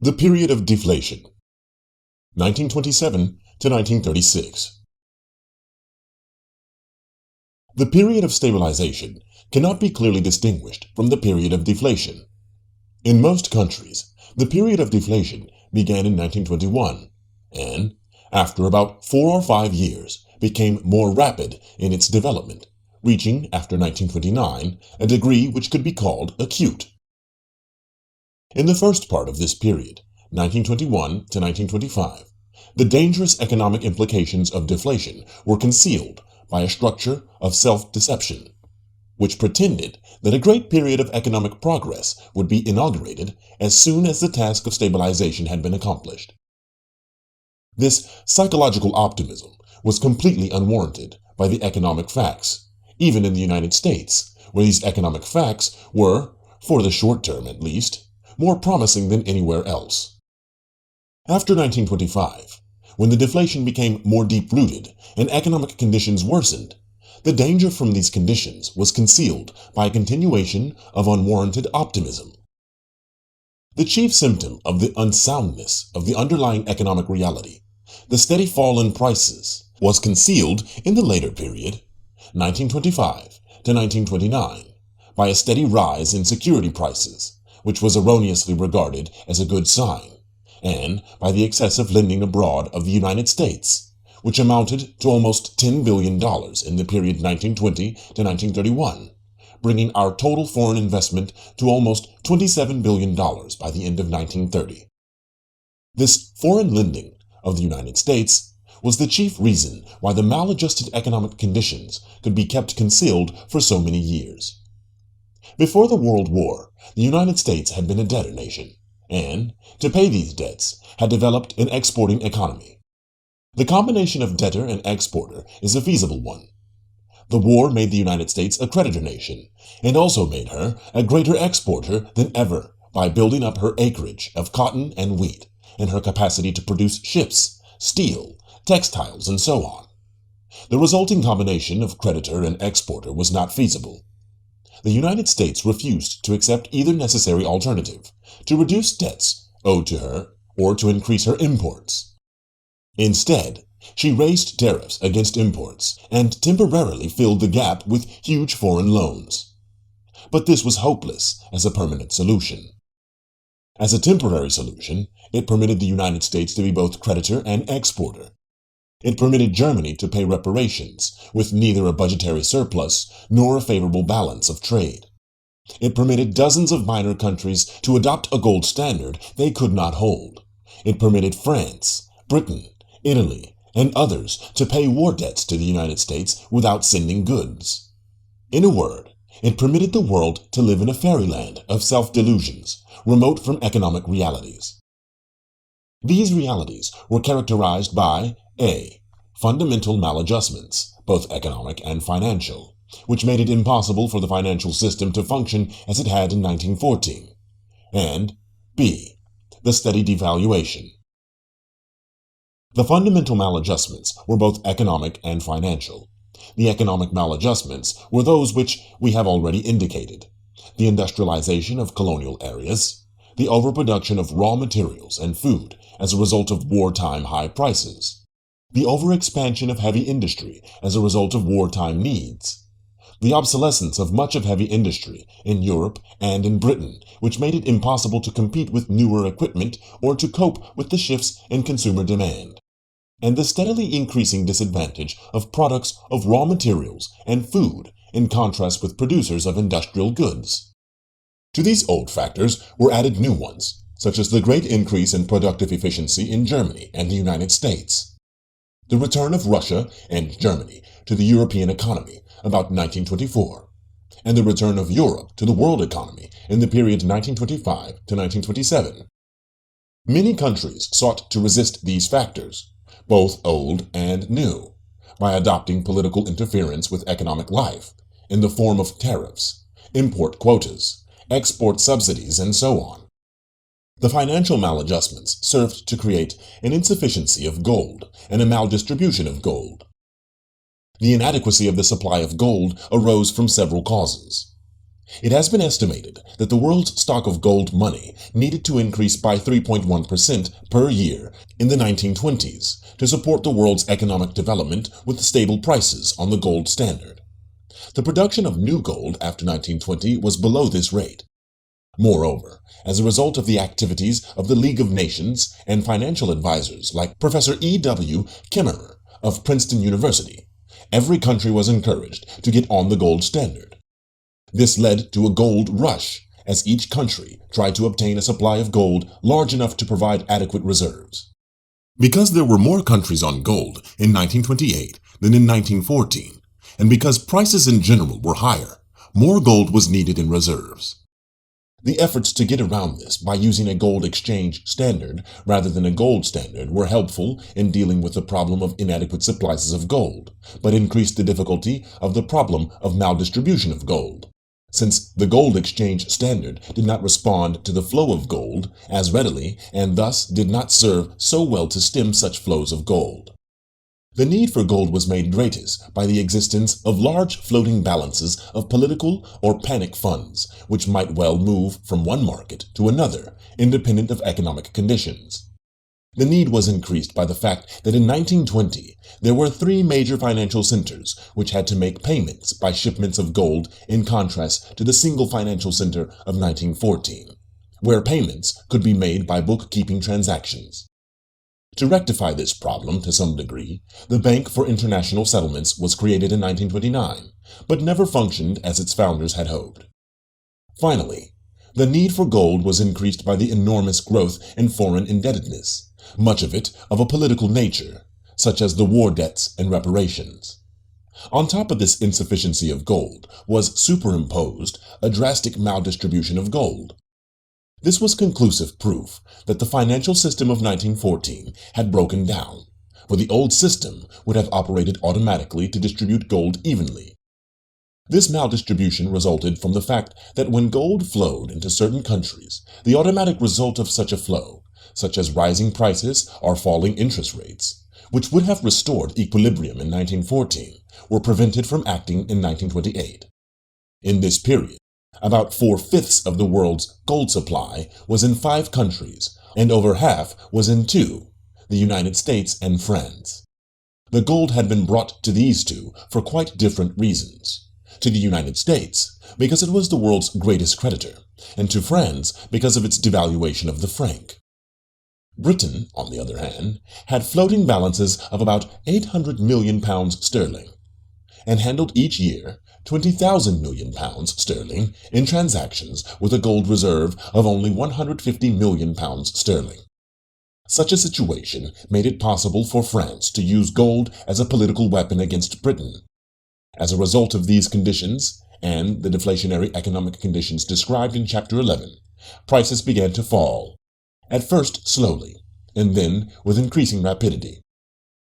The period of deflation, 1927 to 1936. The period of stabilization cannot be clearly distinguished from the period of deflation. In most countries, the period of deflation began in 1921 and, after about 4 or 5 years, became more rapid in its development, reaching, after 1929, a degree which could be called acute. In the first part of this period, 1921 to 1925, the dangerous economic implications of deflation were concealed by a structure of self-deception, which pretended that a great period of economic progress would be inaugurated as soon as the task of stabilization had been accomplished. This psychological optimism was completely unwarranted by the economic facts, even in the United States, where these economic facts were, for the short term at least, more promising than anywhere else. After 1925, when the deflation became more deep-rooted and economic conditions worsened, the danger from these conditions was concealed by a continuation of unwarranted optimism. The chief symptom of the unsoundness of the underlying economic reality, the steady fall in prices, was concealed in the later period, 1925 to 1929, by a steady rise in security prices, which was erroneously regarded as a good sign, and by the excessive lending abroad of the United States, which amounted to almost $10 billion in the period 1920 to 1931, bringing our total foreign investment to almost $27 billion by the end of 1930. This foreign lending of the United States was the chief reason why the maladjusted economic conditions could be kept concealed for so many years. Before the World War, the United States had been a debtor nation, and, to pay these debts, had developed an exporting economy. The combination of debtor and exporter is a feasible one. The war made the United States a creditor nation, and also made her a greater exporter than ever by building up her acreage of cotton and wheat, and her capacity to produce ships, steel, textiles, and so on. The resulting combination of creditor and exporter was not feasible. The United States refused to accept either necessary alternative, to reduce debts owed to her or to increase her imports. Instead, she raised tariffs against imports and temporarily filled the gap with huge foreign loans. But this was hopeless as a permanent solution. As a temporary solution, it permitted the United States to be both creditor and exporter. It permitted Germany to pay reparations with neither a budgetary surplus nor a favorable balance of trade. It permitted dozens of minor countries to adopt a gold standard they could not hold. It permitted France, Britain, Italy, and others to pay war debts to the United States without sending goods. In a word, it permitted the world to live in a fairyland of self-delusions, remote from economic realities. These realities were characterized by A. Fundamental maladjustments, both economic and financial, which made it impossible for the financial system to function as it had in 1914, and B. The steady devaluation. The fundamental maladjustments were both economic and financial. The economic maladjustments were those which we have already indicated: the industrialization of colonial areas, the overproduction of raw materials and food as a result of wartime high prices, the overexpansion of heavy industry as a result of wartime needs, the obsolescence of much of heavy industry in Europe and in Britain, which made it impossible to compete with newer equipment or to cope with the shifts in consumer demand, and the steadily increasing disadvantage of products of raw materials and food in contrast with producers of industrial goods. To these old factors were added new ones, such as the great increase in productive efficiency in Germany and the United States, the return of Russia and Germany to the European economy about 1924, and the return of Europe to the world economy in the period 1925 to 1927. Many countries sought to resist these factors, both old and new, by adopting political interference with economic life in the form of tariffs, import quotas, export subsidies, and so on. The financial maladjustments served to create an insufficiency of gold and a maldistribution of gold. The inadequacy of the supply of gold arose from several causes. It has been estimated that the world's stock of gold money needed to increase by 3.1% per year in the 1920s to support the world's economic development with stable prices on the gold standard. The production of new gold after 1920 was below this rate. Moreover, as a result of the activities of the League of Nations and financial advisors like Professor E.W. Kimmerer of Princeton University, every country was encouraged to get on the gold standard. This led to a gold rush as each country tried to obtain a supply of gold large enough to provide adequate reserves. Because there were more countries on gold in 1928 than in 1914, and because prices in general were higher, more gold was needed in reserves. The efforts to get around this by using a gold exchange standard rather than a gold standard were helpful in dealing with the problem of inadequate supplies of gold, but increased the difficulty of the problem of maldistribution of gold, since the gold exchange standard did not respond to the flow of gold as readily and thus did not serve so well to stem such flows of gold. The need for gold was made greatest by the existence of large floating balances of political or panic funds, which might well move from one market to another, independent of economic conditions. The need was increased by the fact that in 1920 there were three major financial centers which had to make payments by shipments of gold in contrast to the single financial center of 1914, where payments could be made by bookkeeping transactions. To rectify this problem to some degree, the Bank for International Settlements was created in 1929, but never functioned as its founders had hoped. Finally, the need for gold was increased by the enormous growth in foreign indebtedness, much of it of a political nature, such as the war debts and reparations. On top of this insufficiency of gold was superimposed a drastic maldistribution of gold. This was conclusive proof that the financial system of 1914 had broken down, for the old system would have operated automatically to distribute gold evenly. This maldistribution resulted from the fact that when gold flowed into certain countries, the automatic result of such a flow, such as rising prices or falling interest rates, which would have restored equilibrium in 1914, were prevented from acting in 1928. In this period, about 4/5 of the world's gold supply was in 5 countries, and over half was in 2, the United States and France. The gold had been brought to these two for quite different reasons. To the United States, because it was the world's greatest creditor, and to France because of its devaluation of the franc. Britain, on the other hand, had floating balances of about 800 million pounds sterling, and handled each year 20,000 million pounds sterling in transactions with a gold reserve of only 150 million pounds sterling. Such a situation made it possible for France to use gold as a political weapon against Britain. As a result of these conditions, and the deflationary economic conditions described in Chapter 11, prices began to fall, at first slowly, and then with increasing rapidity.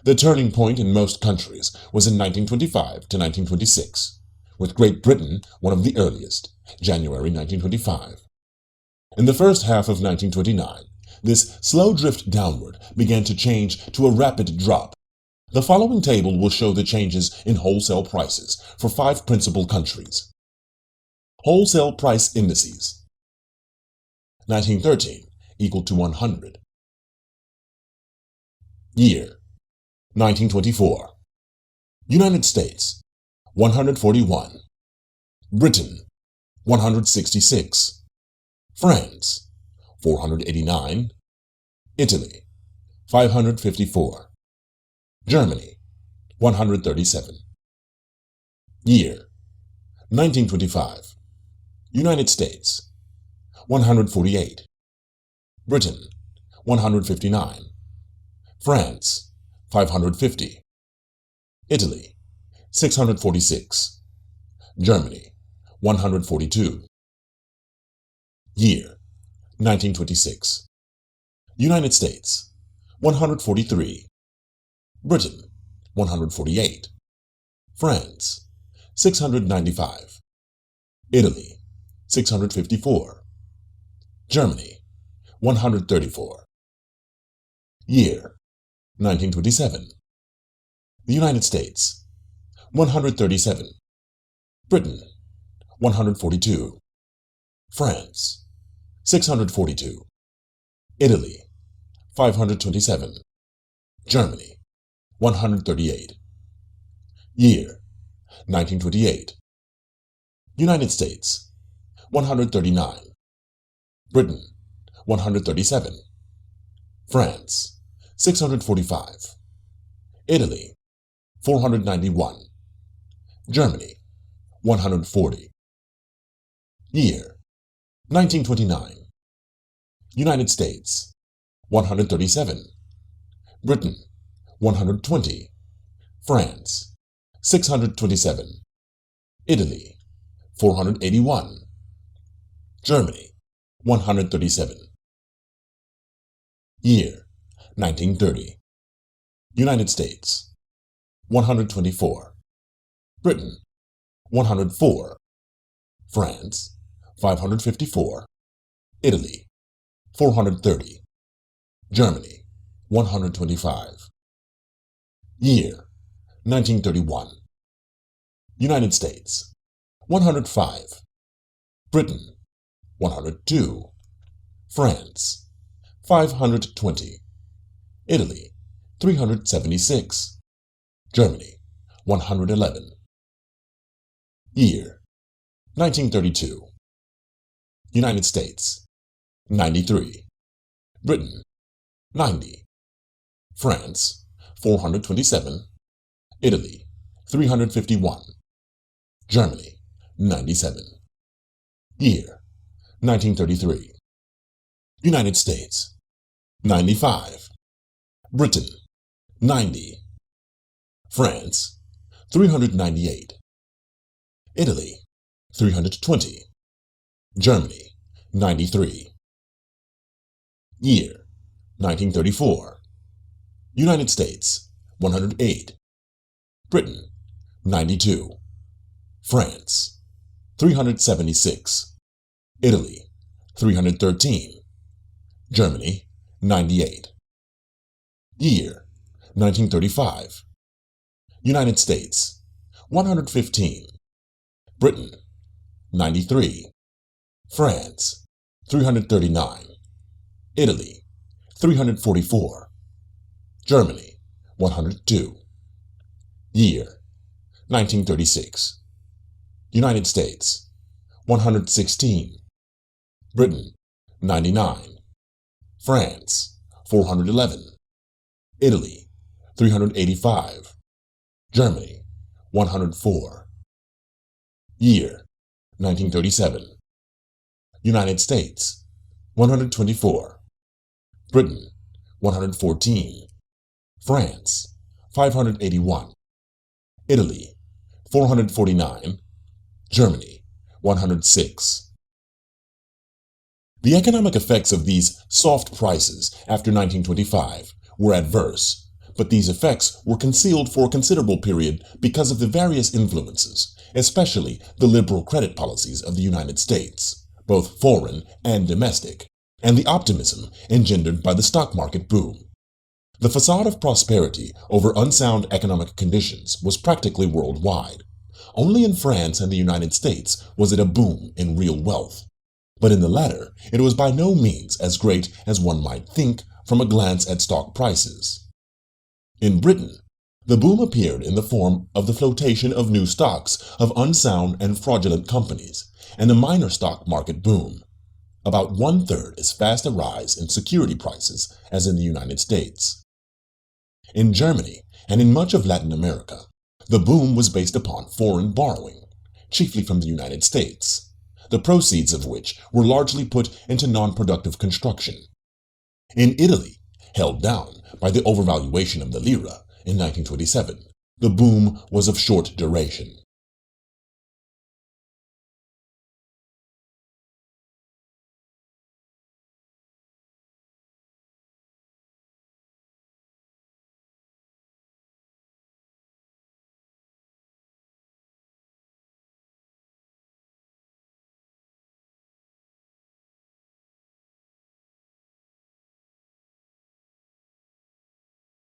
The turning point in most countries was in 1925 to 1926, with Great Britain one of the earliest, January 1925. In the first half of 1929, this slow drift downward began to change to a rapid drop. The following table will show the changes in wholesale prices for 5 principal countries. Wholesale price indices. 1913 equal to 100. Year 1924. United States 141. Britain 166. France 489. Italy 554. Germany 137. Year 1925. United States 148. Britain 159. France 550. Italy 646. Germany 142. Year 1926. United States 143. Britain 148. France 695. Italy 654. Germany 134. Year 1927. The United States 137. Britain 142. France, 642. Italy, 527. Germany, 138. Year, 1928. United States, 139. Britain, 137. France, 645. Italy, 491. Germany, 140. Year, 1929. United States, 137. Britain, 120. France, 627. Italy, 481. Germany, 137. Year, 1930. United States, 124. Britain, 104. France, 554. Italy, 430. Germany, 125. Year, 1931. United States, 105. Britain, 102. France, 520. Italy, 376. Germany, 111. Year, 1932. United States, 93. Britain, 90. France, 427. Italy, 351. Germany, 97. Year, 1933. United States, 95. Britain, 90. France, 398. Italy, 320. Germany, 93. Year, 1934. United States, 108. Britain, 92. France, 376. Italy, 313. Germany, 98. Year, 1935. United States, 115. Britain, 93. France, 339. Italy, 344. Germany, 102. Year, 1936. United States, 116. Britain, 99. France, 411. Italy, 385. Germany, 104. Year, 1937. United States, 124. Britain, 114. France, 581. Italy, 449. Germany, 106. The economic effects of these soft prices after 1925 were adverse, but these effects were concealed for a considerable period because of the various influences, especially the liberal credit policies of the United States, both foreign and domestic, and the optimism engendered by the stock market boom. The facade of prosperity over unsound economic conditions was practically worldwide. Only in France and the United States was it a boom in real wealth. But in the latter, it was by no means as great as one might think from a glance at stock prices. In Britain, the boom appeared in the form of the flotation of new stocks of unsound and fraudulent companies, and a minor stock market boom. About one-third as fast a rise in security prices as in the United States. In Germany and in much of Latin America, the boom was based upon foreign borrowing, chiefly from the United States, the proceeds of which were largely put into non-productive construction. In Italy, held down by the overvaluation of the lira in 1927, the boom was of short duration.